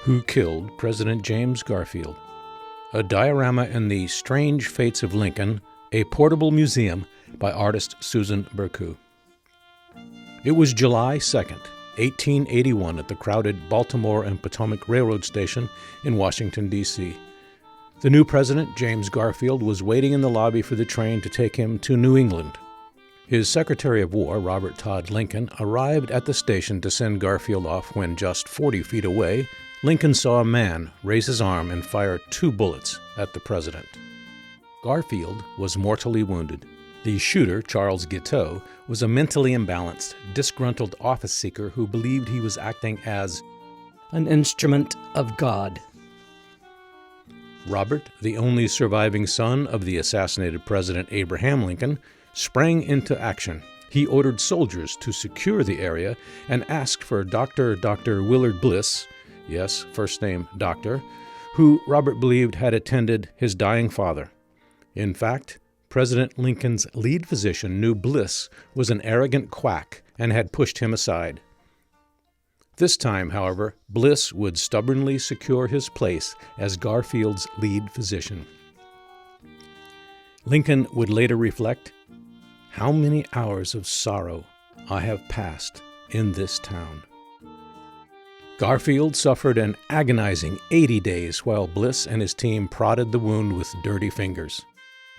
Who Killed President James Garfield? A diorama in the Strange Fates of Lincoln, a portable museum by artist Susan Bercu. It was July 2nd, 1881 at the crowded Baltimore and Potomac Railroad Station in Washington, D.C. The new president, James Garfield, was waiting in the lobby for the train to take him to New England. His Secretary of War, Robert Todd Lincoln, arrived at the station to send Garfield off when just 40 feet away, Lincoln saw a man raise his arm and fire 2 bullets at the president. Garfield was mortally wounded. The shooter, Charles Guiteau, was a mentally imbalanced, disgruntled office seeker who believed he was acting as an instrument of God. Robert, the only surviving son of the assassinated President Abraham Lincoln, sprang into action. He ordered soldiers to secure the area and asked for Dr. Willard Bliss, yes, first name Doctor, who Robert believed had attended his dying father. In fact, President Lincoln's lead physician knew Bliss was an arrogant quack and had pushed him aside. This time, however, Bliss would stubbornly secure his place as Garfield's lead physician. Lincoln would later reflect, "How many hours of sorrow I have passed in this town." Garfield suffered an agonizing 80 days while Bliss and his team prodded the wound with dirty fingers.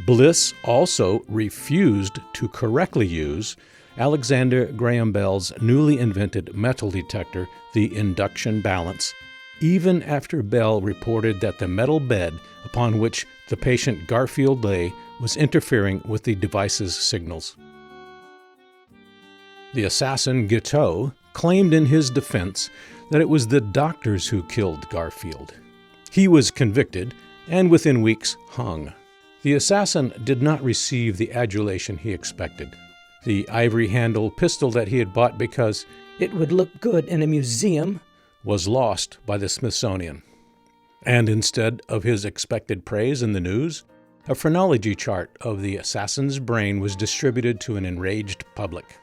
Bliss also refused to correctly use Alexander Graham Bell's newly invented metal detector, the induction balance, even after Bell reported that the metal bed upon which the patient Garfield lay was interfering with the device's signals. The assassin Guiteau claimed in his defense that it was the doctors who killed Garfield. He was convicted and within weeks hung. The assassin did not receive the adulation he expected. The ivory-handled pistol that he had bought because it would look good in a museum was lost by the Smithsonian. And instead of his expected praise in the news, a phrenology chart of the assassin's brain was distributed to an enraged public.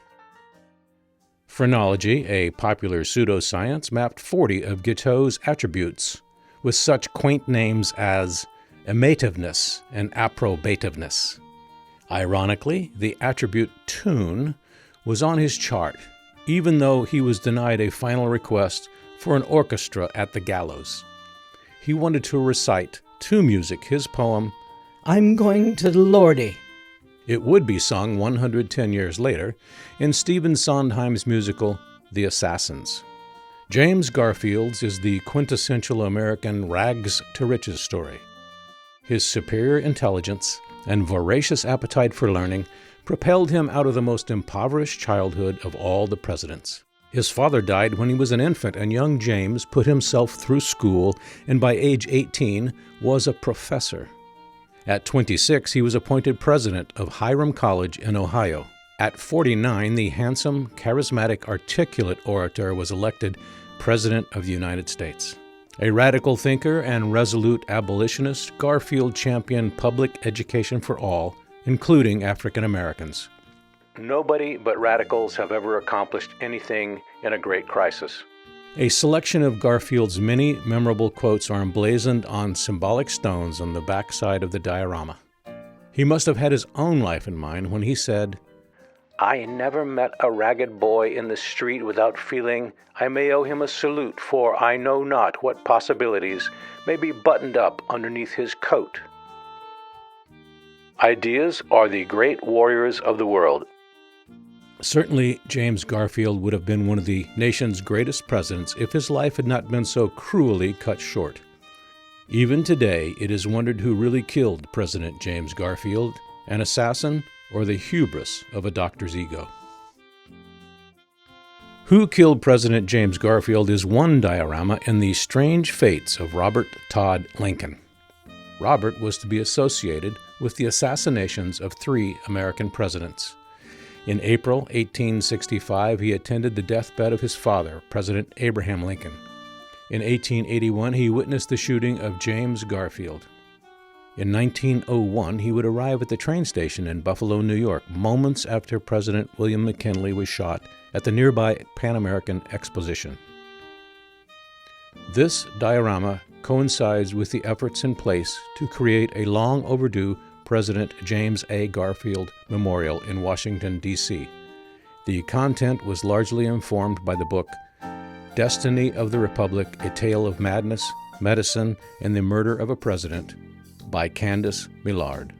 Phrenology, a popular pseudoscience, mapped 40 of Guiteau's attributes with such quaint names as amativeness and approbativeness. Ironically, the attribute tune was on his chart, even though he was denied a final request for an orchestra at the gallows. He wanted to recite to music his poem, "I'm going to Lordy." It would be sung 110 years later in Stephen Sondheim's musical, The Assassins. James Garfield's is the quintessential American rags-to-riches story. His superior intelligence and voracious appetite for learning propelled him out of the most impoverished childhood of all the presidents. His father died when he was an infant, and young James put himself through school and by age 18 was a professor. At 26, he was appointed president of Hiram College in Ohio. At 49, the handsome, charismatic, articulate orator was elected President of the United States. A radical thinker and resolute abolitionist, Garfield championed public education for all, including African Americans. Nobody but radicals have ever accomplished anything in a great crisis. A selection of Garfield's many memorable quotes are emblazoned on symbolic stones on the backside of the diorama. He must have had his own life in mind when he said, "I never met a ragged boy in the street without feeling I may owe him a salute, for I know not what possibilities may be buttoned up underneath his coat." Ideas are the great warriors of the world. Certainly, James Garfield would have been one of the nation's greatest presidents if his life had not been so cruelly cut short. Even today, it is wondered who really killed President James Garfield, an assassin or the hubris of a doctor's ego. Who Killed President James Garfield is one diorama in the strange fates of Robert Todd Lincoln. Robert was to be associated with the assassinations of 3 American presidents. In April 1865, he attended the deathbed of his father, President Abraham Lincoln. In 1881, he witnessed the shooting of James Garfield. In 1901, he would arrive at the train station in Buffalo, New York, moments after President William McKinley was shot at the nearby Pan American Exposition. This diorama coincides with the efforts in place to create a long overdue President James A. Garfield Memorial in Washington, D.C. The content was largely informed by the book Destiny of the Republic, A Tale of Madness, Medicine, and the Murder of a President by Candace Millard.